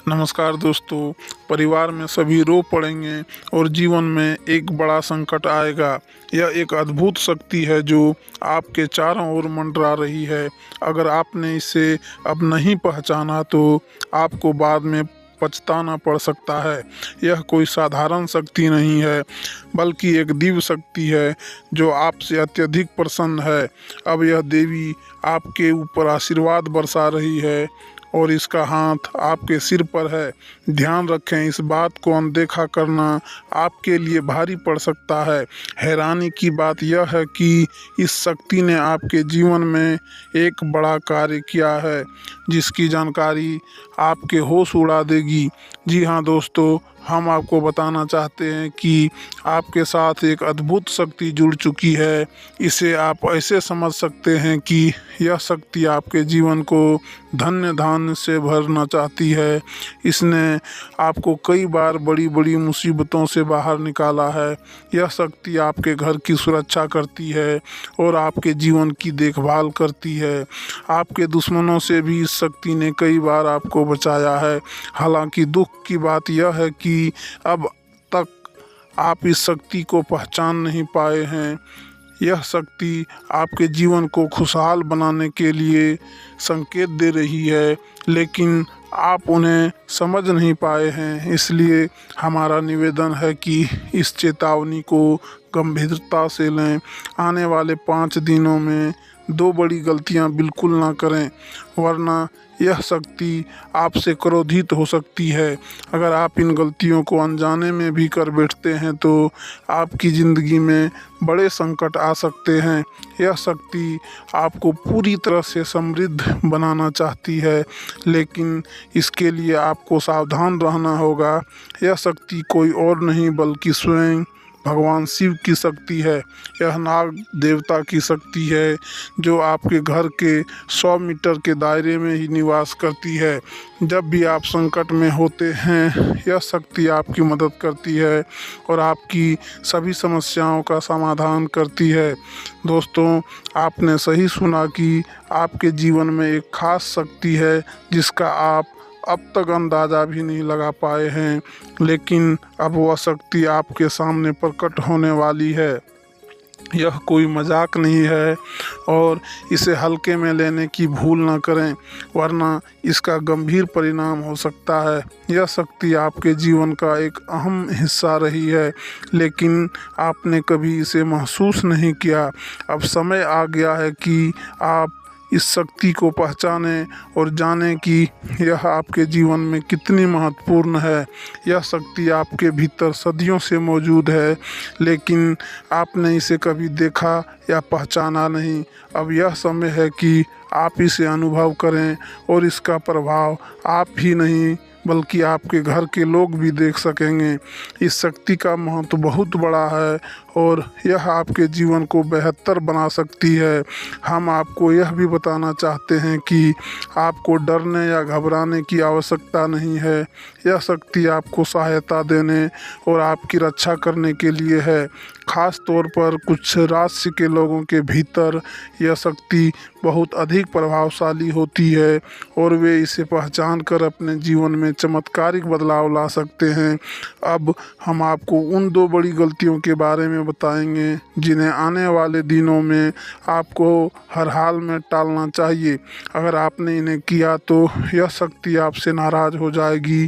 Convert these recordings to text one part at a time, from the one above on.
नमस्कार दोस्तों। परिवार में सभी रो पड़ेंगे और जीवन में एक बड़ा संकट आएगा। यह एक अद्भुत शक्ति है जो आपके चारों ओर मंडरा रही है। अगर आपने इसे अब नहीं पहचाना तो आपको बाद में पछताना पड़ सकता है। यह कोई साधारण शक्ति नहीं है, बल्कि एक दिव्य शक्ति है जो आपसे अत्यधिक प्रसन्न है। अब यह देवी आपके ऊपर आशीर्वाद बरसा रही है और इसका हाथ आपके सिर पर है। ध्यान रखें, इस बात को अनदेखा करना आपके लिए भारी पड़ सकता है। हैरानी की बात यह है कि इस शक्ति ने आपके जीवन में एक बड़ा कार्य किया है जिसकी जानकारी आपके होश उड़ा देगी। जी हाँ दोस्तों, हम आपको बताना चाहते हैं कि आपके साथ एक अद्भुत शक्ति जुड़ चुकी है। इसे आप ऐसे समझ सकते हैं कि यह शक्ति आपके जीवन को धन्य धान्य से भरना चाहती है। इसने आपको कई बार बड़ी बड़ी मुसीबतों से बाहर निकाला है। यह शक्ति आपके घर की सुरक्षा करती है और आपके जीवन की देखभाल करती है। आपके दुश्मनों से भी इस शक्ति ने कई बार आपको बचाया है। हालांकि दुख की बात यह है कि अब तक आप इस शक्ति को पहचान नहीं पाए हैं। यह शक्ति आपके जीवन को खुशहाल बनाने के लिए संकेत दे रही है, लेकिन आप उन्हें समझ नहीं पाए हैं। इसलिए हमारा निवेदन है कि इस चेतावनी को गंभीरता से लें। आने वाले 5 दिनों में 2 बड़ी गलतियां बिल्कुल ना करें, वरना यह शक्ति आपसे क्रोधित हो सकती है। अगर आप इन गलतियों को अनजाने में भी कर बैठते हैं तो आपकी ज़िंदगी में बड़े संकट आ सकते हैं। यह शक्ति आपको पूरी तरह से समृद्ध बनाना चाहती है, लेकिन इसके लिए आपको सावधान रहना होगा। यह शक्ति कोई और नहीं बल्कि स्वयं भगवान शिव की शक्ति है। यह नाग देवता की शक्ति है जो आपके घर के 100 मीटर के दायरे में ही निवास करती है। जब भी आप संकट में होते हैं, यह शक्ति आपकी मदद करती है और आपकी सभी समस्याओं का समाधान करती है। दोस्तों, आपने सही सुना कि आपके जीवन में एक खास शक्ति है जिसका आप अब तक अंदाज़ा भी नहीं लगा पाए हैं, लेकिन अब वह शक्ति आपके सामने प्रकट होने वाली है। यह कोई मजाक नहीं है और इसे हल्के में लेने की भूल ना करें, वरना इसका गंभीर परिणाम हो सकता है। यह शक्ति आपके जीवन का एक अहम हिस्सा रही है, लेकिन आपने कभी इसे महसूस नहीं किया। अब समय आ गया है कि आप इस शक्ति को पहचानें और जानें कि यह आपके जीवन में कितनी महत्वपूर्ण है। यह शक्ति आपके भीतर सदियों से मौजूद है, लेकिन आपने इसे कभी देखा या पहचाना नहीं। अब यह समय है कि आप इसे अनुभव करें और इसका प्रभाव आप ही नहीं बल्कि आपके घर के लोग भी देख सकेंगे। इस शक्ति का महत्व बहुत बड़ा है और यह आपके जीवन को बेहतर बना सकती है। हम आपको यह भी बताना चाहते हैं कि आपको डरने या घबराने की आवश्यकता नहीं है। यह शक्ति आपको सहायता देने और आपकी रक्षा करने के लिए है। खास तौर पर कुछ राशि के लोगों के भीतर यह शक्ति बहुत अधिक प्रभावशाली होती है और वे इसे पहचान कर अपने जीवन में चमत्कारिक बदलाव ला सकते हैं। अब हम आपको उन 2 बड़ी गलतियों के बारे में बताएंगे जिन्हें आने वाले दिनों में आपको हर हाल में टालना चाहिए। अगर आपने इन्हें किया तो यह शक्ति आपसे नाराज़ हो जाएगी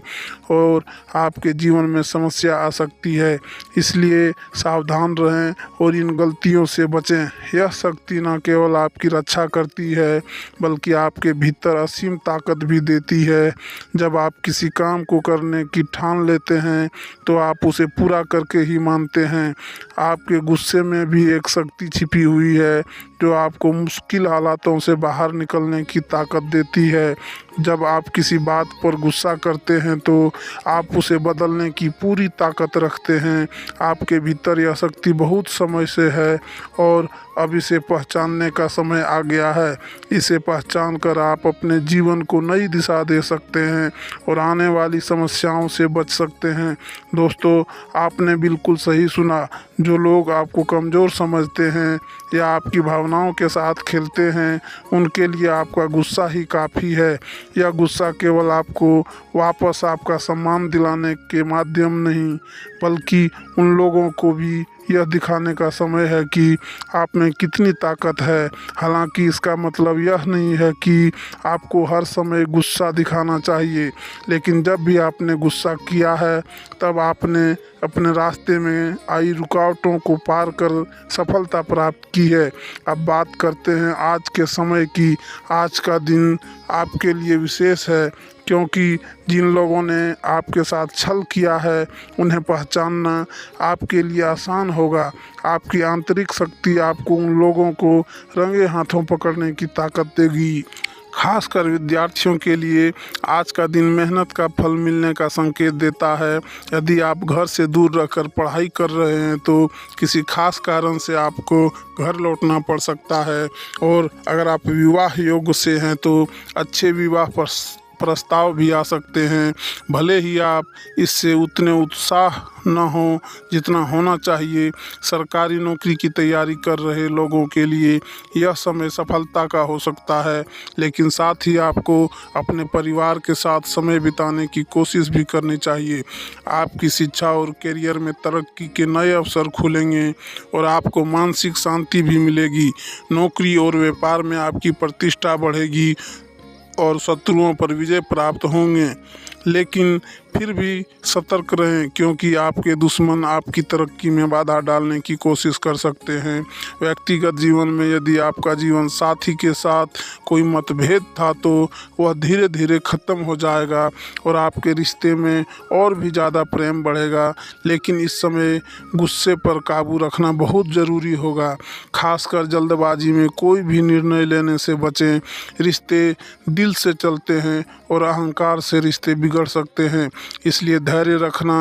और आपके जीवन में समस्या आ सकती है। इसलिए सावधान रहें और इन गलतियों से बचें। यह शक्ति न केवल आपकी रक्षा करती है बल्कि आपके भीतर असीम ताकत भी देती है। जब आप किसी काम को करने की ठान लेते हैं तो आप उसे पूरा करके ही मानते हैं। आपके गुस्से में भी एक शक्ति छिपी हुई है जो आपको मुश्किल हालातों से बाहर निकलने की ताकत देती है। जब आप किसी बात पर गुस्सा करते हैं तो आप उसे बदलने की पूरी ताकत रखते हैं। आपके भीतर यह शक्ति बहुत समय से है और अब इसे पहचानने का समय आ गया है। इसे पहचान कर आप अपने जीवन को नई दिशा दे सकते हैं और आने वाली समस्याओं से बच सकते हैं। दोस्तों, आपने बिल्कुल सही सुना। जो लोग आपको कमज़ोर समझते हैं या आपकी भावनाओं के साथ खेलते हैं, उनके लिए आपका गुस्सा ही काफ़ी है। यह गुस्सा केवल आपको वापस आपका सम्मान दिलाने के माध्यम नहीं, बल्कि उन लोगों को भी यह दिखाने का समय है कि आप में कितनी ताकत है। हालांकि इसका मतलब यह नहीं है कि आपको हर समय गुस्सा दिखाना चाहिए, लेकिन जब भी आपने गुस्सा किया है, तब आपने अपने रास्ते में आई रुकावटों को पार कर सफलता प्राप्त की है। अब बात करते हैं आज के समय की। आज का दिन आपके लिए विशेष है, क्योंकि जिन लोगों ने आपके साथ छल किया है, उन्हें पहचानना आपके लिए आसान होगा। आपकी आंतरिक शक्ति आपको उन लोगों को रंगे हाथों पकड़ने की ताकत देगी। खासकर विद्यार्थियों के लिए आज का दिन मेहनत का फल मिलने का संकेत देता है। यदि आप घर से दूर रहकर पढ़ाई कर रहे हैं, तो किसी खास कारण से आपको घर लौटना पड़ सकता है। और अगर आप विवाह योग्य से हैं, तो अच्छे विवाह प्रस्ताव भी आ सकते हैं। भले ही आप इससे उतने उत्साह न हो जितना होना चाहिए। सरकारी नौकरी की तैयारी कर रहे लोगों के लिए यह समय सफलता का हो सकता है, लेकिन साथ ही आपको अपने परिवार के साथ समय बिताने की कोशिश भी करनी चाहिए। आपकी शिक्षा और करियर में तरक्की के नए अवसर खुलेंगे और आपको मानसिक शांति भी मिलेगी। नौकरी और व्यापार में आपकी प्रतिष्ठा बढ़ेगी और शत्रुओं पर विजय प्राप्त होंगे। लेकिन फिर भी सतर्क रहें, क्योंकि आपके दुश्मन आपकी तरक्की में बाधा डालने की कोशिश कर सकते हैं। व्यक्तिगत जीवन में यदि आपका जीवन साथी के साथ कोई मतभेद था, तो वह धीरे धीरे ख़त्म हो जाएगा और आपके रिश्ते में और भी ज़्यादा प्रेम बढ़ेगा। लेकिन इस समय गुस्से पर काबू रखना बहुत ज़रूरी होगा। खासकर जल्दबाजी में कोई भी निर्णय लेने से बचें। रिश्ते दिल से चलते हैं और अहंकार से रिश्ते बिगड़ सकते हैं। इसलिए धैर्य रखना।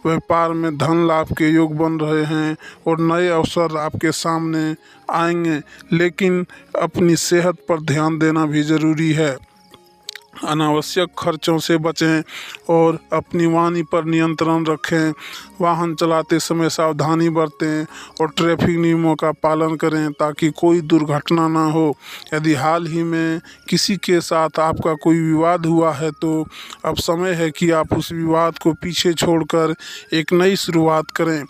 व्यापार में धन लाभ के योग बन रहे हैं और नए अवसर आपके सामने आएंगे, लेकिन अपनी सेहत पर ध्यान देना भी ज़रूरी है। अनावश्यक खर्चों से बचें और अपनी वाणी पर नियंत्रण रखें। वाहन चलाते समय सावधानी बरतें और ट्रैफिक नियमों का पालन करें, ताकि कोई दुर्घटना ना हो। यदि हाल ही में किसी के साथ आपका कोई विवाद हुआ है, तो अब समय है कि आप उस विवाद को पीछे छोड़कर एक नई शुरुआत करें।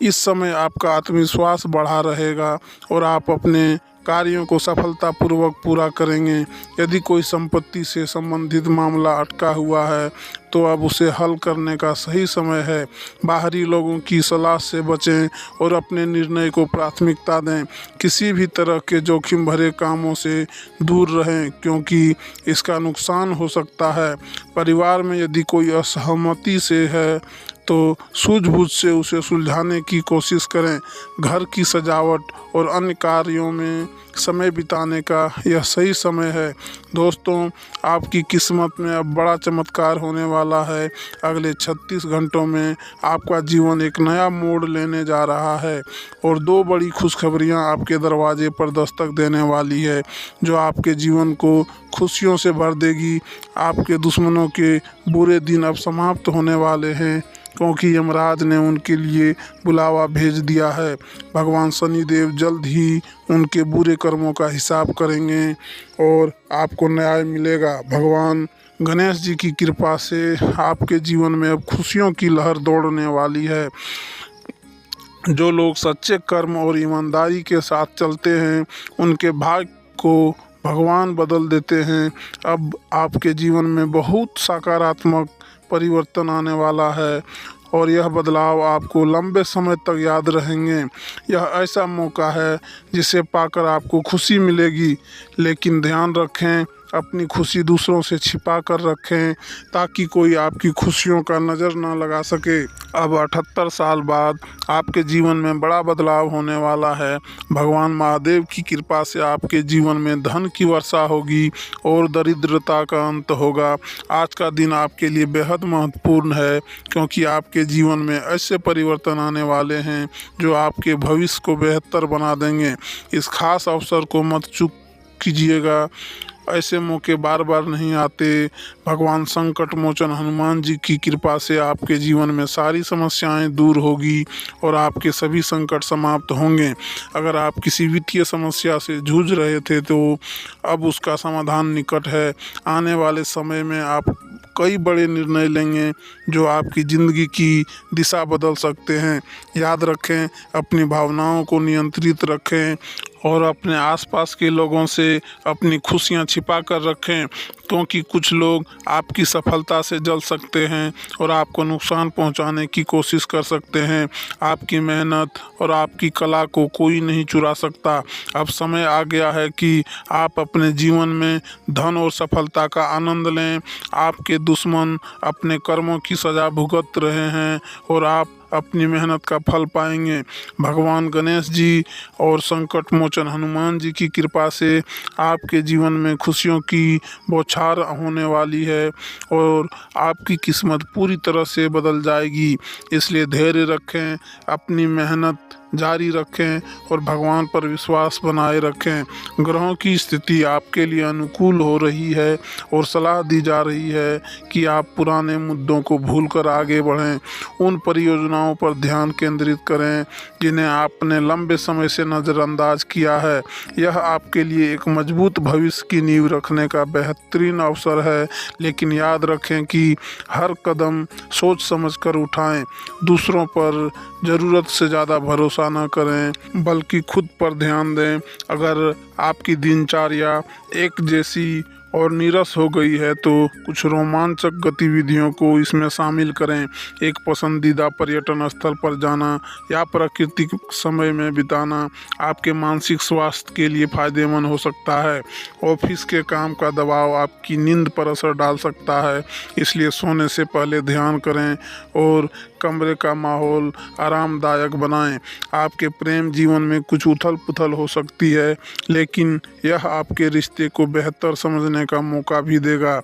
इस समय आपका आत्मविश्वास बढ़ा रहेगा और आप अपने कार्यों को सफलतापूर्वक पूरा करेंगे। यदि कोई संपत्ति से संबंधित मामला अटका हुआ है, तो अब उसे हल करने का सही समय है। बाहरी लोगों की सलाह से बचें और अपने निर्णय को प्राथमिकता दें। किसी भी तरह के जोखिम भरे कामों से दूर रहें, क्योंकि इसका नुकसान हो सकता है। परिवार में यदि कोई असहमति से है, तो सूझबूझ से उसे सुलझाने की कोशिश करें। घर की सजावट और अन्य कार्यों में समय बिताने का यह सही समय है। दोस्तों, आपकी किस्मत में अब बड़ा चमत्कार होने वाला है। अगले 36 घंटों में आपका जीवन एक नया मोड़ लेने जा रहा है और दो बड़ी खुशखबरियां आपके दरवाजे पर दस्तक देने वाली है, जो आपके जीवन को खुशियों से भर देगी। आपके दुश्मनों के बुरे दिन अब समाप्त होने वाले हैं, क्योंकि यमराज ने उनके लिए बुलावा भेज दिया है। भगवान शनिदेव जल्द ही उनके बुरे कर्मों का हिसाब करेंगे और आपको न्याय मिलेगा। भगवान गणेश जी की कृपा से आपके जीवन में अब खुशियों की लहर दौड़ने वाली है। जो लोग सच्चे कर्म और ईमानदारी के साथ चलते हैं, उनके भाग्य को भगवान बदल देते हैं। अब आपके जीवन में बहुत सकारात्मक परिवर्तन आने वाला है और यह बदलाव आपको लंबे समय तक याद रहेंगे। यह ऐसा मौका है जिसे पाकर आपको खुशी मिलेगी, लेकिन ध्यान रखें, अपनी खुशी दूसरों से छिपा कर रखें ताकि कोई आपकी खुशियों का नज़र ना लगा सके। अब 78 साल बाद आपके जीवन में बड़ा बदलाव होने वाला है। भगवान महादेव की कृपा से आपके जीवन में धन की वर्षा होगी और दरिद्रता का अंत होगा। आज का दिन आपके लिए बेहद महत्वपूर्ण है क्योंकि आपके जीवन में ऐसे परिवर्तन आने वाले हैं जो आपके भविष्य को बेहतर बना देंगे। इस खास अवसर को मत चूक कीजिएगा। ऐसे मौके बार बार नहीं आते। भगवान संकट मोचन हनुमान जी की कृपा से आपके जीवन में सारी समस्याएं दूर होगी और आपके सभी संकट समाप्त होंगे। अगर आप किसी वित्तीय समस्या से जूझ रहे थे तो अब उसका समाधान निकट है। आने वाले समय में आप कई बड़े निर्णय लेंगे जो आपकी ज़िंदगी की दिशा बदल सकते हैं। याद रखें, अपनी भावनाओं को नियंत्रित रखें और अपने आसपास के लोगों से अपनी खुशियां छिपा कर रखें क्योंकि कुछ लोग आपकी सफलता से जल सकते हैं और आपको नुकसान पहुंचाने की कोशिश कर सकते हैं। आपकी मेहनत और आपकी कला को कोई नहीं चुरा सकता। अब समय आ गया है कि आप अपने जीवन में धन और सफलता का आनंद लें। आपके दुश्मन अपने कर्मों की सज़ा भुगत रहे हैं और आप अपनी मेहनत का फल पाएंगे। भगवान गणेश जी और संकट मोचन हनुमान जी की कृपा से आपके जीवन में खुशियों की बौछार होने वाली है और आपकी किस्मत पूरी तरह से बदल जाएगी। इसलिए धैर्य रखें, अपनी मेहनत जारी रखें और भगवान पर विश्वास बनाए रखें। ग्रहों की स्थिति आपके लिए अनुकूल हो रही है और सलाह दी जा रही है कि आप पुराने मुद्दों को भूलकर आगे बढ़ें। उन परियोजनाओं पर ध्यान केंद्रित करें जिन्हें आपने लंबे समय से नज़रअंदाज किया है। यह आपके लिए एक मजबूत भविष्य की नींव रखने का बेहतरीन अवसर है। लेकिन याद रखें कि हर कदम सोच समझ कर उठाएं। दूसरों पर ज़रूरत से ज़्यादा भरोसा न करें बल्कि खुद पर ध्यान दें। अगर आपकी दिनचर्या एक जैसी और नीरस हो गई है तो कुछ रोमांचक गतिविधियों को इसमें शामिल करें। एक पसंदीदा पर्यटन स्थल पर जाना या प्राकृतिक समय में बिताना आपके मानसिक स्वास्थ्य के लिए फ़ायदेमंद हो सकता है। ऑफिस के काम का दबाव आपकी नींद पर असर डाल सकता है, इसलिए सोने से पहले ध्यान करें और कमरे का माहौल आरामदायक बनाएं। आपके प्रेम जीवन में कुछ उथल पुथल हो सकती है, लेकिन यह आपके रिश्ते को बेहतर समझने का मौका भी देगा।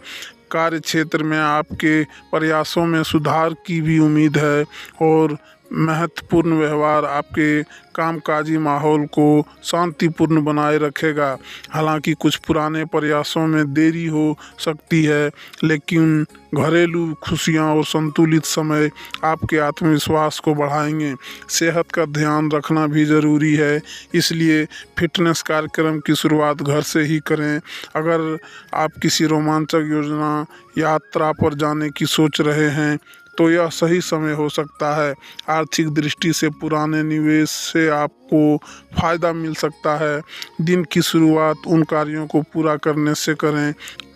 कार्य क्षेत्र में आपके प्रयासों में सुधार की भी उम्मीद है और महत्वपूर्ण व्यवहार आपके कामकाजी माहौल को शांतिपूर्ण बनाए रखेगा। हालांकि कुछ पुराने प्रयासों में देरी हो सकती है, लेकिन घरेलू खुशियां और संतुलित समय आपके आत्मविश्वास को बढ़ाएंगे। सेहत का ध्यान रखना भी ज़रूरी है, इसलिए फिटनेस कार्यक्रम की शुरुआत घर से ही करें। अगर आप किसी रोमांचक योजना यात्रा पर जाने की सोच रहे हैं तो यह सही समय हो सकता है। आर्थिक दृष्टि से पुराने निवेश से आपको फ़ायदा मिल सकता है। दिन की शुरुआत उन कार्यों को पूरा करने से करें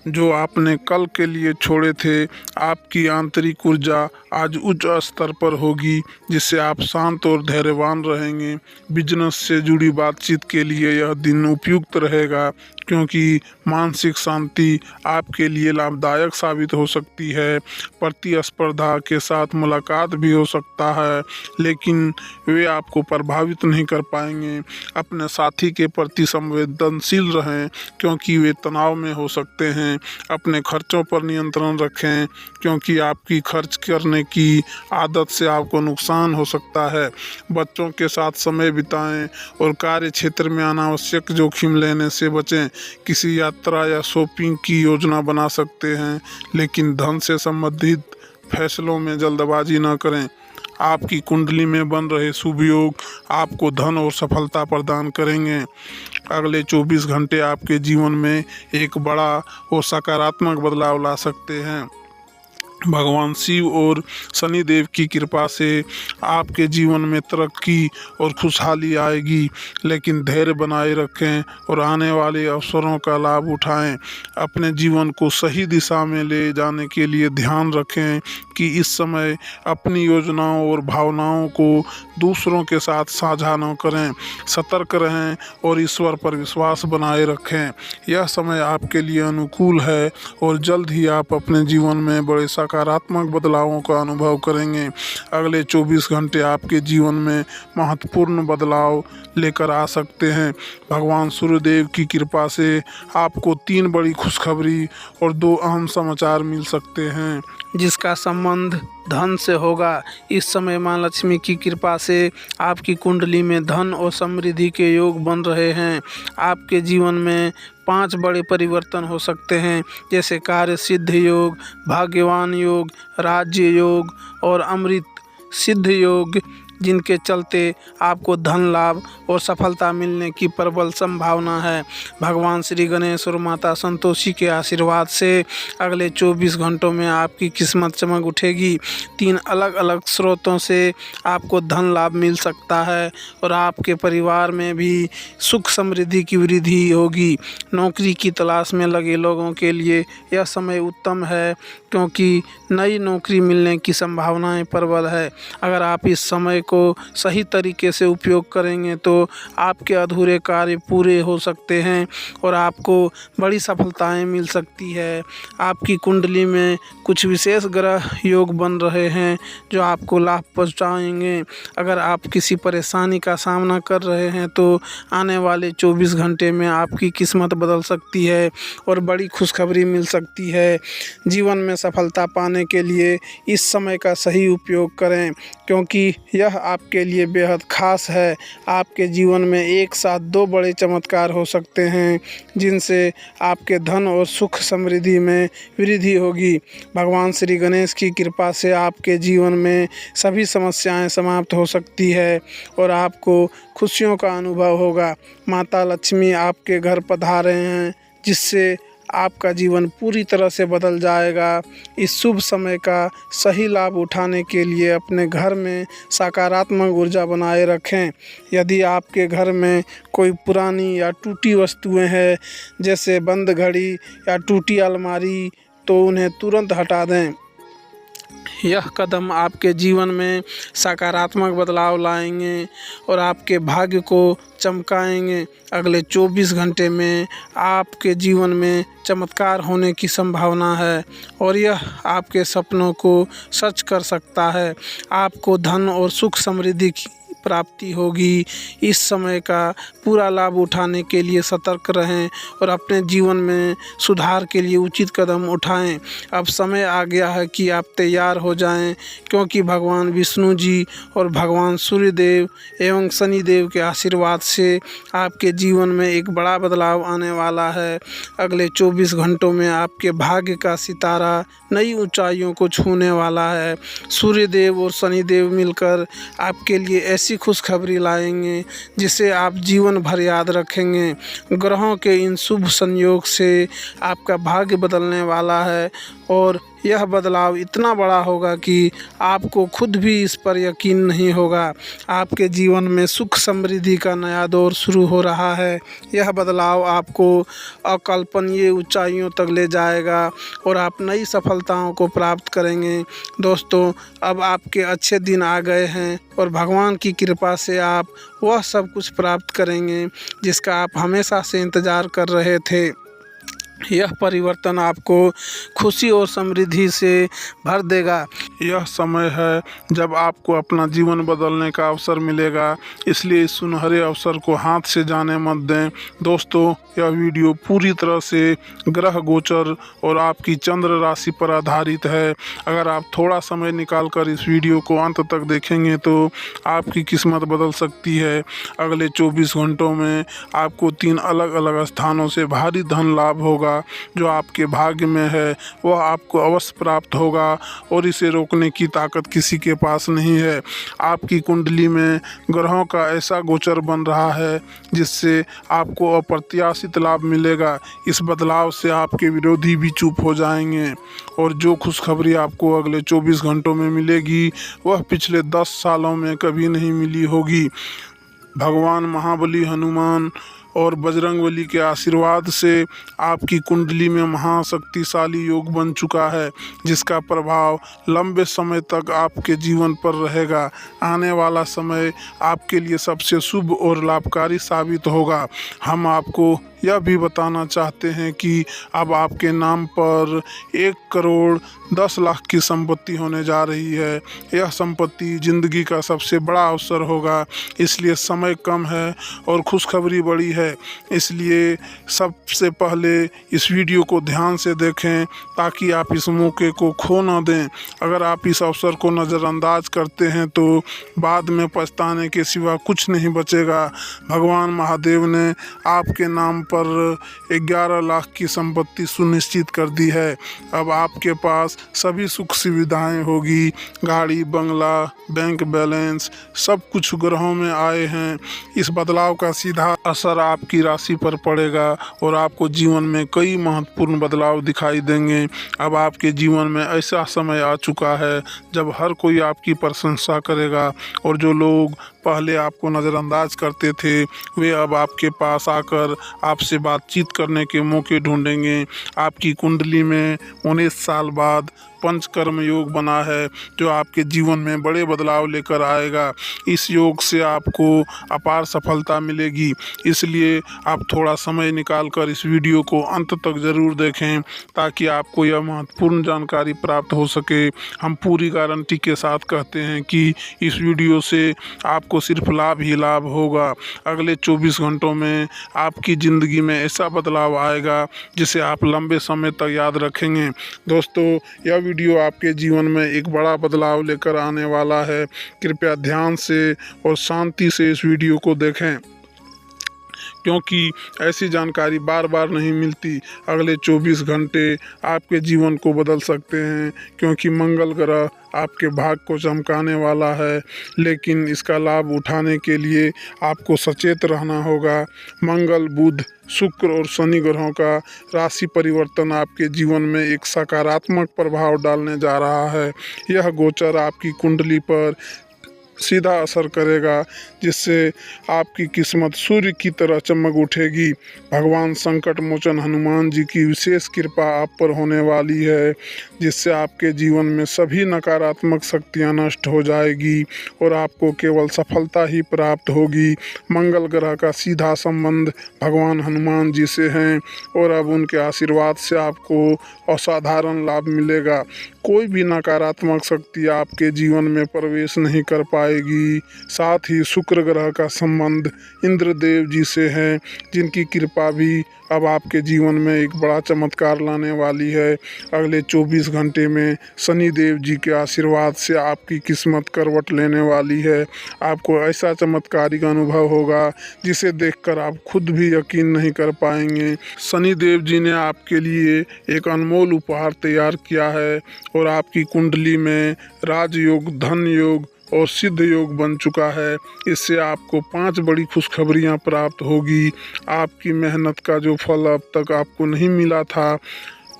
जो आपने कल के लिए छोड़े थे। आपकी आंतरिक ऊर्जा आज उच्च स्तर पर होगी, जिससे आप शांत और धैर्यवान रहेंगे। बिजनेस से जुड़ी बातचीत के लिए यह दिन उपयुक्त रहेगा क्योंकि मानसिक शांति आपके लिए लाभदायक साबित हो सकती है। प्रतिस्पर्धा के साथ मुलाकात भी हो सकता है, लेकिन वे आपको प्रभावित नहीं कर पाएंगे। अपने साथी के प्रति संवेदनशील रहें क्योंकि वे तनाव में हो सकते हैं। अपने खर्चों पर नियंत्रण रखें क्योंकि आपकी खर्च करने की आदत से आपको नुकसान हो सकता है। बच्चों के साथ समय बिताएं और कार्य क्षेत्र में अनावश्यक जोखिम लेने से बचें। किसी यात्रा या शॉपिंग की योजना बना सकते हैं, लेकिन धन से संबंधित फैसलों में जल्दबाजी न करें। आपकी कुंडली में बन रहे शुभ योग आपको धन और सफलता प्रदान करेंगे। अगले 24 घंटे आपके जीवन में एक बड़ा और सकारात्मक बदलाव ला सकते हैं। भगवान शिव और शनि देव की कृपा से आपके जीवन में तरक्की और खुशहाली आएगी, लेकिन धैर्य बनाए रखें और आने वाले अवसरों का लाभ उठाएं। अपने जीवन को सही दिशा में ले जाने के लिए ध्यान रखें कि इस समय अपनी योजनाओं और भावनाओं को दूसरों के साथ साझा न करें। सतर्क रहें और ईश्वर पर विश्वास बनाए रखें। यह समय आपके लिए अनुकूल है और जल्द ही आप अपने जीवन में बड़े सकारात्मक बदलावों का अनुभव करेंगे। अगले 24 घंटे आपके जीवन में महत्वपूर्ण बदलाव लेकर आ सकते हैं। भगवान सूर्यदेव की कृपा से आपको 3 बड़ी खुशखबरी और 2 अहम समाचार मिल सकते हैं, जिसका संबंध धन से होगा। इस समय माँ लक्ष्मी की कृपा से आपकी कुंडली में धन और समृद्धि के योग बन रहे हैं। आपके जीवन में 5 बड़े परिवर्तन हो सकते हैं, जैसे कार्य सिद्ध योग, भाग्यवान योग, राज्य योग और अमृत सिद्ध योग, जिनके चलते आपको धन लाभ और सफलता मिलने की प्रबल संभावना है। भगवान श्री गणेश और माता संतोषी के आशीर्वाद से अगले 24 घंटों में आपकी किस्मत चमक उठेगी। 3 अलग अलग स्रोतों से आपको धन लाभ मिल सकता है और आपके परिवार में भी सुख समृद्धि की वृद्धि होगी। नौकरी की तलाश में लगे लोगों के लिए यह समय उत्तम है, क्योंकि नई नौकरी मिलने की संभावनाएं प्रबल है। अगर आप इस समय को सही तरीके से उपयोग करेंगे तो आपके अधूरे कार्य पूरे हो सकते हैं और आपको बड़ी सफलताएं मिल सकती है। आपकी कुंडली में कुछ विशेष ग्रह योग बन रहे हैं जो आपको लाभ पहुंचाएंगे। अगर आप किसी परेशानी का सामना कर रहे हैं तो आने वाले 24 घंटे में आपकी किस्मत बदल सकती है और बड़ी खुशखबरी मिल सकती है। जीवन में सफलता पाने के लिए इस समय का सही उपयोग करें, क्योंकि यह आपके लिए बेहद खास है। आपके जीवन में एक साथ 2 बड़े चमत्कार हो सकते हैं, जिनसे आपके धन और सुख समृद्धि में वृद्धि होगी। भगवान श्री गणेश की कृपा से आपके जीवन में सभी समस्याएं समाप्त हो सकती है और आपको खुशियों का अनुभव होगा। माता लक्ष्मी आपके घर पधारे हैं, जिससे आपका जीवन पूरी तरह से बदल जाएगा। इस शुभ समय का सही लाभ उठाने के लिए अपने घर में सकारात्मक ऊर्जा बनाए रखें। यदि आपके घर में कोई पुरानी या टूटी वस्तुएं हैं, जैसे बंद घड़ी या टूटी अलमारी, तो उन्हें तुरंत हटा दें। यह कदम आपके जीवन में सकारात्मक बदलाव लाएंगे और आपके भाग्य को चमकाएंगे। अगले 24 घंटे में आपके जीवन में चमत्कार होने की संभावना है और यह आपके सपनों को सच कर सकता है। आपको धन और सुख समृद्धि की प्राप्ति होगी। इस समय का पूरा लाभ उठाने के लिए सतर्क रहें और अपने जीवन में सुधार के लिए उचित कदम उठाएं। अब समय आ गया है कि आप तैयार हो जाएं, क्योंकि भगवान विष्णु जी और भगवान सूर्यदेव एवं शनिदेव के आशीर्वाद से आपके जीवन में एक बड़ा बदलाव आने वाला है। अगले 24 घंटों में आपके भाग्य का सितारा नई ऊंचाइयों को छूने वाला है। सूर्यदेव और शनिदेव मिलकर आपके लिए ऐसी खुशखबरी लाएंगे जिसे आप जीवन भर याद रखेंगे। ग्रहों के इन शुभ संयोग से आपका भाग्य बदलने वाला है और यह बदलाव इतना बड़ा होगा कि आपको खुद भी इस पर यकीन नहीं होगा। आपके जीवन में सुख समृद्धि का नया दौर शुरू हो रहा है। यह बदलाव आपको अकल्पनीय ऊंचाइयों तक ले जाएगा और आप नई सफलताओं को प्राप्त करेंगे। दोस्तों, अब आपके अच्छे दिन आ गए हैं और भगवान की कृपा से आप वह सब कुछ प्राप्त करेंगे जिसका आप हमेशा से इंतज़ार कर रहे थे। यह परिवर्तन आपको खुशी और समृद्धि से भर देगा। यह समय है जब आपको अपना जीवन बदलने का अवसर मिलेगा, इसलिए इस सुनहरे अवसर को हाथ से जाने मत दें। दोस्तों, यह वीडियो पूरी तरह से ग्रह गोचर और आपकी चंद्र राशि पर आधारित है। अगर आप थोड़ा समय निकालकर इस वीडियो को अंत तक देखेंगे तो आपकी किस्मत बदल सकती है। अगले 24 घंटों में आपको 3 अलग अलग स्थानों से भारी धन लाभ होगा। होगा जो आपके भाग्य में है वह आपको अवश्य प्राप्त होगा और इसे रोकने की ताकत किसी के पास नहीं है। आपकी कुंडली में ग्रहों का ऐसा गोचर बन रहा है जिससे आपको अप्रत्याशित लाभ मिलेगा। इस बदलाव से आपके विरोधी भी चुप हो जाएंगे और जो खुशखबरी आपको अगले 24 घंटों में मिलेगी वह पिछले 10 सालों में कभी नहीं मिली होगी। भगवान महाबली हनुमान और बजरंगबली के आशीर्वाद से आपकी कुंडली में महाशक्तिशाली योग बन चुका है जिसका प्रभाव लंबे समय तक आपके जीवन पर रहेगा। आने वाला समय आपके लिए सबसे शुभ और लाभकारी साबित होगा। हम आपको यह भी बताना चाहते हैं कि अब आपके नाम पर 1,10,00,000 की संपत्ति होने जा रही है। यह संपत्ति जिंदगी का सबसे बड़ा अवसर होगा, इसलिए समय कम है और खुशखबरी बड़ी है। इसलिए सबसे पहले इस वीडियो को ध्यान से देखें ताकि आप इस मौके को खो न दें। अगर आप इस अवसर को नज़रअंदाज करते हैं तो बाद में पछताने के सिवा कुछ नहीं बचेगा। भगवान महादेव ने आपके नाम पर 11 लाख की संपत्ति सुनिश्चित कर दी है। अब आपके पास सभी सुख सुविधाएं होगी, गाड़ी, बंगला, बैंक बैलेंस, सब कुछ ग्रहों में आए हैं। इस बदलाव का सीधा असर आपकी राशि पर पड़ेगा और आपको जीवन में कई महत्वपूर्ण बदलाव दिखाई देंगे। अब आपके जीवन में ऐसा समय आ चुका है जब हर कोई आपकी प्रशंसा करेगा और जो लोग पहले आपको नज़रअंदाज करते थे वे अब आपके पास आकर आपसे बातचीत करने के मौके ढूंढेंगे। आपकी कुंडली में 19 साल बाद पंचकर्म योग बना है जो आपके जीवन में बड़े बदलाव लेकर आएगा। इस योग से आपको अपार सफलता मिलेगी, इसलिए आप थोड़ा समय निकाल कर इस वीडियो को अंत तक ज़रूर देखें ताकि आपको यह महत्वपूर्ण जानकारी प्राप्त हो सके। हम पूरी गारंटी के साथ कहते हैं कि इस वीडियो से आपको सिर्फ लाभ ही लाभ होगा। अगले 24 घंटों में आपकी ज़िंदगी में ऐसा बदलाव आएगा जिसे आप लंबे समय तक याद रखेंगे। दोस्तों, यह वीडियो आपके जीवन में एक बड़ा बदलाव लेकर आने वाला है। कृपया ध्यान से और शांति से इस वीडियो को देखें क्योंकि ऐसी जानकारी बार बार नहीं मिलती। अगले 24 घंटे आपके जीवन को बदल सकते हैं क्योंकि मंगल ग्रह आपके भाग्य को चमकाने वाला है, लेकिन इसका लाभ उठाने के लिए आपको सचेत रहना होगा। मंगल, बुध, शुक्र और शनि ग्रहों का राशि परिवर्तन आपके जीवन में एक सकारात्मक प्रभाव डालने जा रहा है। यह गोचर आपकी कुंडली पर सीधा असर करेगा जिससे आपकी किस्मत सूर्य की तरह चमक उठेगी। भगवान संकट मोचन हनुमान जी की विशेष कृपा आप पर होने वाली है जिससे आपके जीवन में सभी नकारात्मक शक्तियां नष्ट हो जाएगी और आपको केवल सफलता ही प्राप्त होगी। मंगल ग्रह का सीधा संबंध भगवान हनुमान जी से है और अब उनके आशीर्वाद से आपको असाधारण लाभ मिलेगा। कोई भी नकारात्मक शक्ति आपके जीवन में प्रवेश नहीं कर पाएगी। साथ ही शुक्र ग्रह का संबंध इंद्रदेव जी से है जिनकी कृपा भी अब आपके जीवन में एक बड़ा चमत्कार लाने वाली है। अगले 24 घंटे में शनि देव जी के आशीर्वाद से आपकी किस्मत करवट लेने वाली है। आपको ऐसा चमत्कारिक अनुभव होगा जिसे देखकर आप खुद भी यकीन नहीं कर पाएंगे। शनि देव जी ने आपके लिए एक अनमोल उपहार तैयार किया है और आपकी कुंडली में राजयोग, धन योग और सिद्ध योग बन चुका है। इससे आपको 5 बड़ी खुशखबरियां प्राप्त होगी। आपकी मेहनत का जो फल अब तक आपको नहीं मिला था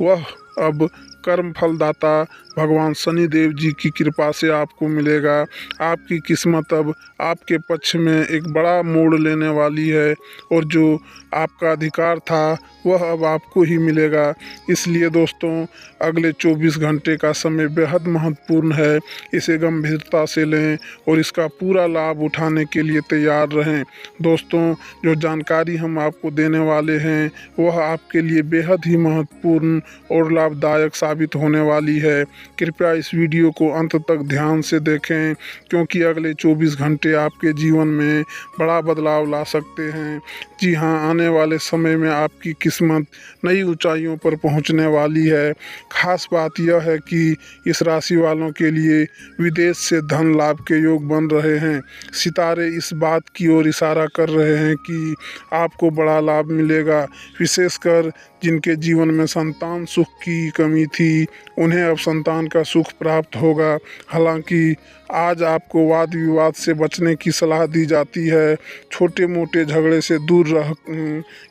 वह अब कर्म फलदाता भगवान शनि देव जी की कृपा से आपको मिलेगा। आपकी किस्मत अब आपके पक्ष में एक बड़ा मोड़ लेने वाली है और जो आपका अधिकार था वह अब आपको ही मिलेगा। इसलिए दोस्तों, अगले 24 घंटे का समय बेहद महत्वपूर्ण है। इसे गंभीरता से लें और इसका पूरा लाभ उठाने के लिए तैयार रहें। दोस्तों, जो जानकारी हम आपको देने वाले हैं वह आपके लिए बेहद ही महत्वपूर्ण और लाभदायक साबित होने वाली है। कृपया इस वीडियो को अंत तक ध्यान से देखें, क्योंकि अगले 24 घंटे आपके जीवन में बड़ा बदलाव ला सकते हैं। जी हाँ, आने वाले समय में आपकी किस्मत नई ऊंचाइयों पर पहुंचने वाली है। खास बात यह है कि इस राशि वालों के लिए विदेश से धन लाभ के योग बन रहे हैं। सितारे इस बात की ओर इशारा कर रहे हैं कि आपको बड़ा लाभ मिलेगा। विशेषकर जिनके जीवन में संतान सुख की कमी थी, उन्हें अब संतान का सुख प्राप्त होगा। हालांकि आज आपको वाद विवाद से बचने की सलाह दी जाती है। छोटे मोटे झगड़े से दूर रह,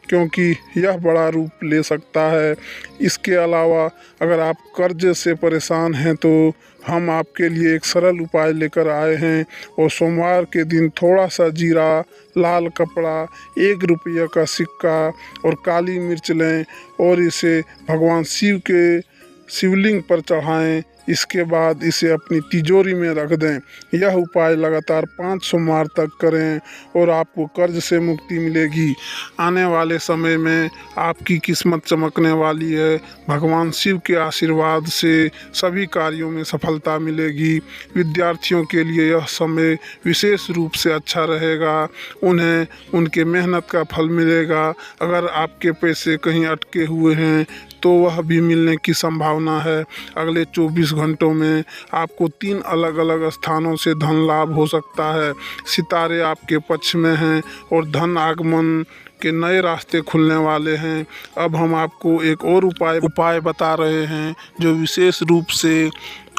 क्योंकि यह बड़ा रूप ले सकता है। इसके अलावा अगर आप कर्ज से परेशान हैं तो हम आपके लिए एक सरल उपाय लेकर आए हैं। और सोमवार के दिन थोड़ा सा जीरा, लाल कपड़ा, 1 रुपये का सिक्का और काली मिर्च लें और इसे भगवान शिव के शिवलिंग पर चढ़ाएं। इसके बाद इसे अपनी तिजोरी में रख दें। यह उपाय लगातार 5 सोमवार तक करें और आपको कर्ज से मुक्ति मिलेगी। आने वाले समय में आपकी किस्मत चमकने वाली है। भगवान शिव के आशीर्वाद से सभी कार्यों में सफलता मिलेगी। विद्यार्थियों के लिए यह समय विशेष रूप से अच्छा रहेगा। उन्हें उनके मेहनत का फल मिलेगा। अगर आपके पैसे कहीं अटके हुए हैं तो वह भी मिलने की संभावना है। अगले 24 घंटों में आपको 3 अलग अलग स्थानों से धन लाभ हो सकता है। सितारे आपके पक्ष में हैं और धन आगमन के नए रास्ते खुलने वाले हैं। अब हम आपको एक और उपाय बता रहे हैं जो विशेष रूप से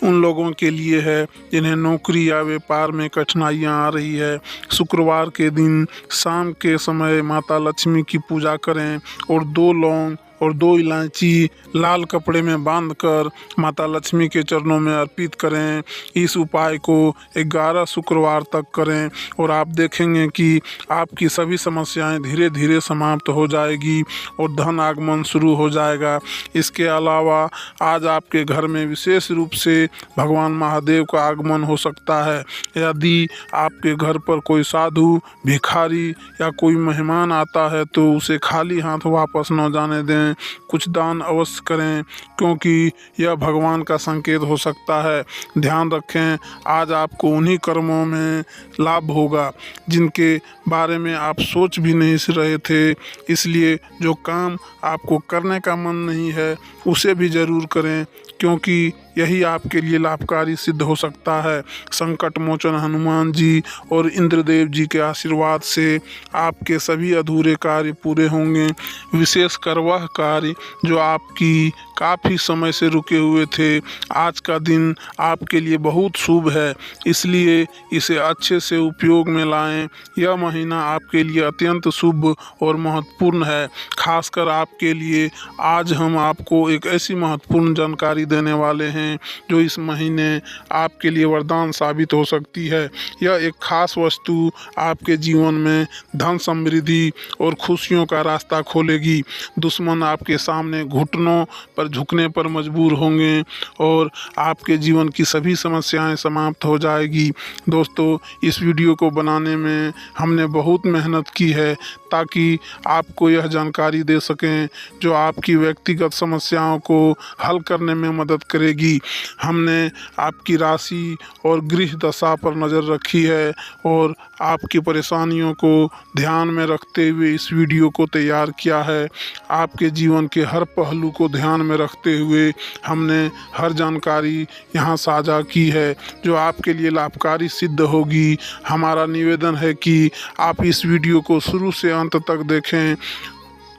उन लोगों के लिए है जिन्हें नौकरी या व्यापार में कठिनाइयां आ रही है। शुक्रवार के दिन शाम के समय माता लक्ष्मी की पूजा करें और 2 लौंग और 2 इलायची लाल कपड़े में बांधकर माता लक्ष्मी के चरणों में अर्पित करें। इस उपाय को 11 शुक्रवार तक करें और आप देखेंगे कि आपकी सभी समस्याएं धीरे धीरे समाप्त हो जाएगी और धन आगमन शुरू हो जाएगा। इसके अलावा आज आपके घर में विशेष रूप से भगवान महादेव का आगमन हो सकता है। यदि आपके घर पर कोई साधु, भिखारी या कोई मेहमान आता है तो उसे खाली हाथ वापस न जाने दें। कुछ दान अवश्य करें, क्योंकि यह भगवान का संकेत हो सकता है। ध्यान रखें, आज आपको उन्हीं कर्मों में लाभ होगा जिनके बारे में आप सोच भी नहीं रहे थे। इसलिए जो काम आपको करने का मन नहीं है उसे भी जरूर करें, क्योंकि यही आपके लिए लाभकारी सिद्ध हो सकता है। संकट मोचन हनुमान जी और इंद्रदेव जी के आशीर्वाद से आपके सभी अधूरे कार्य पूरे होंगे। विशेषकर वह कार्य जो आपकी काफ़ी समय से रुके हुए थे। आज का दिन आपके लिए बहुत शुभ है, इसलिए इसे अच्छे से उपयोग में लाएं। यह महीना आपके लिए अत्यंत शुभ और महत्वपूर्ण है। खासकर आपके लिए आज हम आपको एक ऐसी महत्वपूर्ण जानकारी देने वाले हैं जो इस महीने आपके लिए वरदान साबित हो सकती है। यह एक खास वस्तु आपके जीवन में धन, समृद्धि और खुशियों का रास्ता खोलेगी। दुश्मन आपके सामने घुटनों पर झुकने पर मजबूर होंगे और आपके जीवन की सभी समस्याएं समाप्त हो जाएगी। दोस्तों, इस वीडियो को बनाने में हमने बहुत मेहनत की है ताकि आपको यह जानकारी दे सकें जो आपकी व्यक्तिगत समस्याओं को हल करने में मदद करेगी। हमने आपकी राशि और गृह दशा पर नज़र रखी है और आपकी परेशानियों को ध्यान में रखते हुए इस वीडियो को तैयार किया है। आपके जीवन के हर पहलू को ध्यान में रखते हुए हमने हर जानकारी यहाँ साझा की है जो आपके लिए लाभकारी सिद्ध होगी। हमारा निवेदन है कि आप इस वीडियो को शुरू से अंत तक देखें।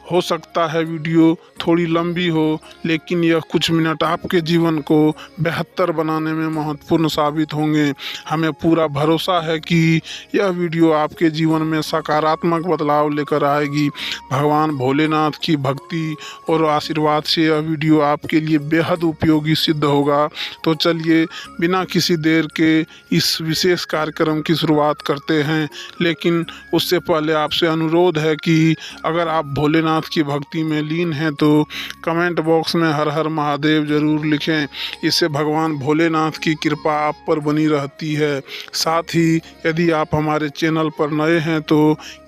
हो सकता है वीडियो थोड़ी लंबी हो, लेकिन यह कुछ मिनट आपके जीवन को बेहतर बनाने में महत्वपूर्ण साबित होंगे। हमें पूरा भरोसा है कि यह वीडियो आपके जीवन में सकारात्मक बदलाव लेकर आएगी। भगवान भोलेनाथ की भक्ति और आशीर्वाद से यह वीडियो आपके लिए बेहद उपयोगी सिद्ध होगा। तो चलिए बिना किसी देर के इस विशेष कार्यक्रम की शुरुआत करते हैं। लेकिन उससे पहले आपसे अनुरोध है कि अगर आप भोलेनाथ भोलेनाथ की भक्ति में लीन हैं तो कमेंट बॉक्स में हर हर महादेव जरूर लिखें। इससे भगवान भोलेनाथ की कृपा आप पर बनी रहती है। साथ ही यदि आप हमारे चैनल पर नए हैं तो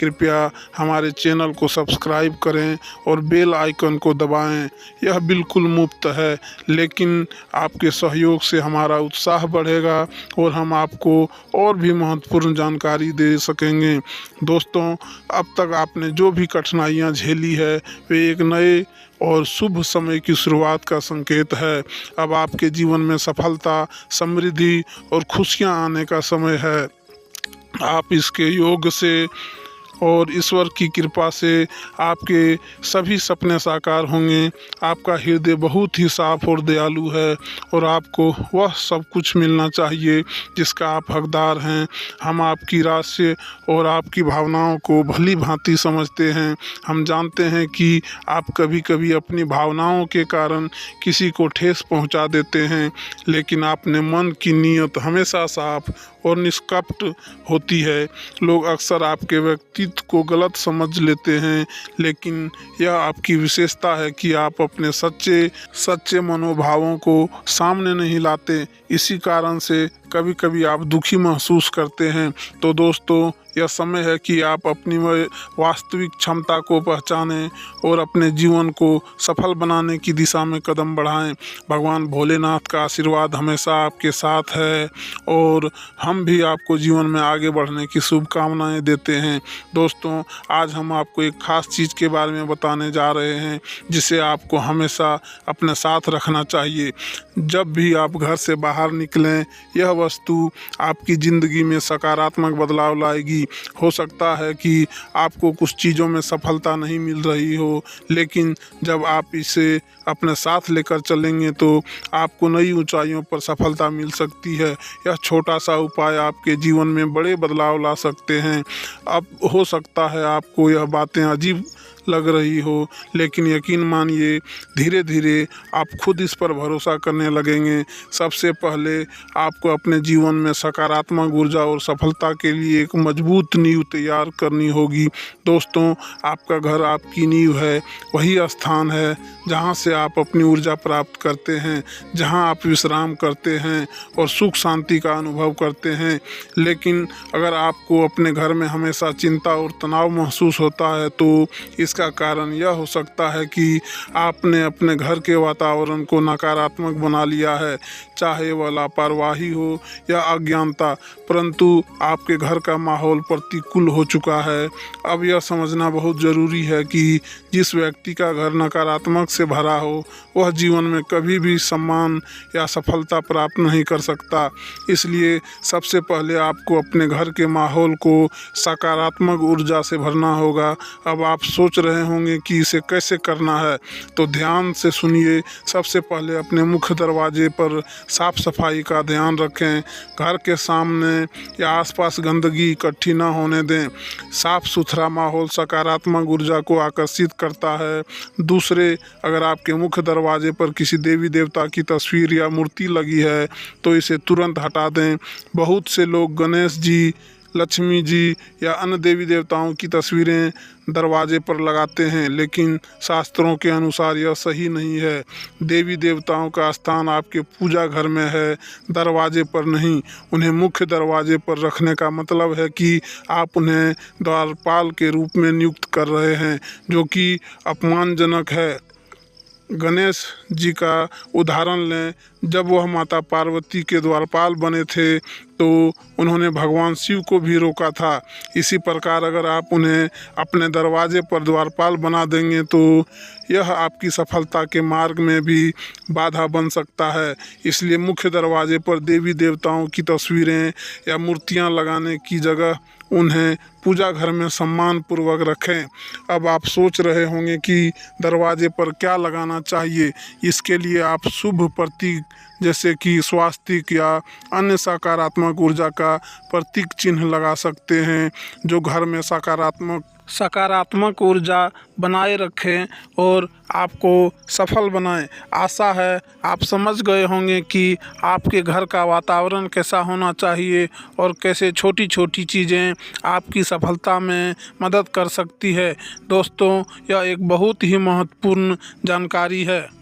कृपया हमारे चैनल को सब्सक्राइब करें और बेल आइकन को दबाएं। यह बिल्कुल मुफ्त है, लेकिन आपके सहयोग से हमारा उत्साह बढ़ेगा और हम आपको और भी महत्वपूर्ण जानकारी दे सकेंगे। दोस्तों, अब तक आपने जो भी कठिनाइयाँ झेली है वे एक नए और शुभ समय की शुरुआत का संकेत है। अब आपके जीवन में सफलता, समृद्धि और खुशियाँ आने का समय है। आप इसके योग से और ईश्वर की कृपा से आपके सभी सपने साकार होंगे। आपका हृदय बहुत ही साफ और दयालु है और आपको वह सब कुछ मिलना चाहिए जिसका आप हकदार हैं। हम आपकी राशि और आपकी भावनाओं को भली भांति समझते हैं। हम जानते हैं कि आप कभी कभी अपनी भावनाओं के कारण किसी को ठेस पहुंचा देते हैं, लेकिन आपने मन की नीयत हमेशा साफ और निष्कपट होती है। लोग अक्सर आपके व्यक्तित्व को गलत समझ लेते हैं, लेकिन यह आपकी विशेषता है कि आप अपने सच्चे मनोभावों को सामने नहीं लाते। इसी कारण से कभी कभी आप दुखी महसूस करते हैं। तो दोस्तों, यह समय है कि आप अपनी वास्तविक क्षमता को पहचानें और अपने जीवन को सफल बनाने की दिशा में कदम बढ़ाएं। भगवान भोलेनाथ का आशीर्वाद हमेशा आपके साथ है और हम भी आपको जीवन में आगे बढ़ने की शुभकामनाएं देते हैं। दोस्तों, आज हम आपको एक खास चीज़ के बारे में बताने जा रहे हैं जिसे आपको हमेशा अपने साथ रखना चाहिए। जब भी आप घर से बाहर निकलें, यह वस्तु आपकी ज़िंदगी में सकारात्मक बदलाव लाएगी। हो सकता है कि आपको कुछ चीज़ों में सफलता नहीं मिल रही हो, लेकिन जब आप इसे अपने साथ लेकर चलेंगे तो आपको नई ऊंचाइयों पर सफलता मिल सकती है। यह छोटा सा उपाय आपके जीवन में बड़े बदलाव ला सकते हैं। अब हो सकता है आपको यह बातें अजीब लग रही हो, लेकिन यकीन मानिए धीरे धीरे आप खुद इस पर भरोसा करने लगेंगे। सबसे पहले आपको अपने जीवन में सकारात्मक ऊर्जा और सफलता के लिए एक मजबूत नींव तैयार करनी होगी। दोस्तों, आपका घर आपकी नींव है, वही स्थान है जहां से आप अपनी ऊर्जा प्राप्त करते हैं, जहां आप विश्राम करते हैं और सुख शांति का अनुभव करते हैं। लेकिन अगर आपको अपने घर में हमेशा चिंता और तनाव महसूस होता है तो इसका कारण यह हो सकता है कि आपने अपने घर के वातावरण को नकारात्मक बना लिया है, चाहे वह लापरवाही हो या अज्ञानता, परंतु आपके घर का माहौल प्रतिकूल हो चुका है। अब यह समझना बहुत ज़रूरी है कि जिस व्यक्ति का घर नकारात्मक से भरा हो वह जीवन में कभी भी सम्मान या सफलता प्राप्त नहीं कर सकता। इसलिए सबसे पहले आपको अपने घर के माहौल को सकारात्मक ऊर्जा से भरना होगा। अब आप सोच रहे होंगे कि इसे कैसे करना है, तो ध्यान से सुनिए। सबसे पहले अपने मुख्य दरवाजे पर साफ सफाई का ध्यान रखें। घर के सामने या आसपास गंदगी इकट्ठी न होने दें। साफ सुथरा माहौल सकारात्मक ऊर्जा को आकर्षित करता है। दूसरे, अगर आपके मुख्य दरवाजे पर किसी देवी देवता की तस्वीर या मूर्ति लगी है तो इसे तुरंत हटा दें। बहुत से लोग गणेश जी, लक्ष्मी जी या अन्य देवी देवताओं की तस्वीरें दरवाजे पर लगाते हैं, लेकिन शास्त्रों के अनुसार यह सही नहीं है। देवी देवताओं का स्थान आपके पूजा घर में है, दरवाजे पर नहीं। उन्हें मुख्य दरवाजे पर रखने का मतलब है कि आप उन्हें द्वारपाल के रूप में नियुक्त कर रहे हैं, जो कि अपमानजनक है। गणेश जी का उदाहरण लें। जब वह माता पार्वती के द्वारपाल बने थे तो उन्होंने भगवान शिव को भी रोका था। इसी प्रकार अगर आप उन्हें अपने दरवाजे पर द्वारपाल बना देंगे तो यह आपकी सफलता के मार्ग में भी बाधा बन सकता है। इसलिए मुख्य दरवाजे पर देवी देवताओं की तस्वीरें या मूर्तियां लगाने की जगह उन्हें पूजा घर में सम्मान पूर्वक रखें। अब आप सोच रहे होंगे कि दरवाजे पर क्या लगाना चाहिए। इसके लिए आप शुभ प्रतीक जैसे कि स्वास्तिक या अन्य सकारात्मक ऊर्जा का प्रतीक चिन्ह लगा सकते हैं, जो घर में सकारात्मक सकारात्मक ऊर्जा बनाए रखें और आपको सफल बनाएं। आशा है आप समझ गए होंगे कि आपके घर का वातावरण कैसा होना चाहिए और कैसे छोटी छोटी चीज़ें आपकी सफलता में मदद कर सकती है। दोस्तों, यह एक बहुत ही महत्वपूर्ण जानकारी है।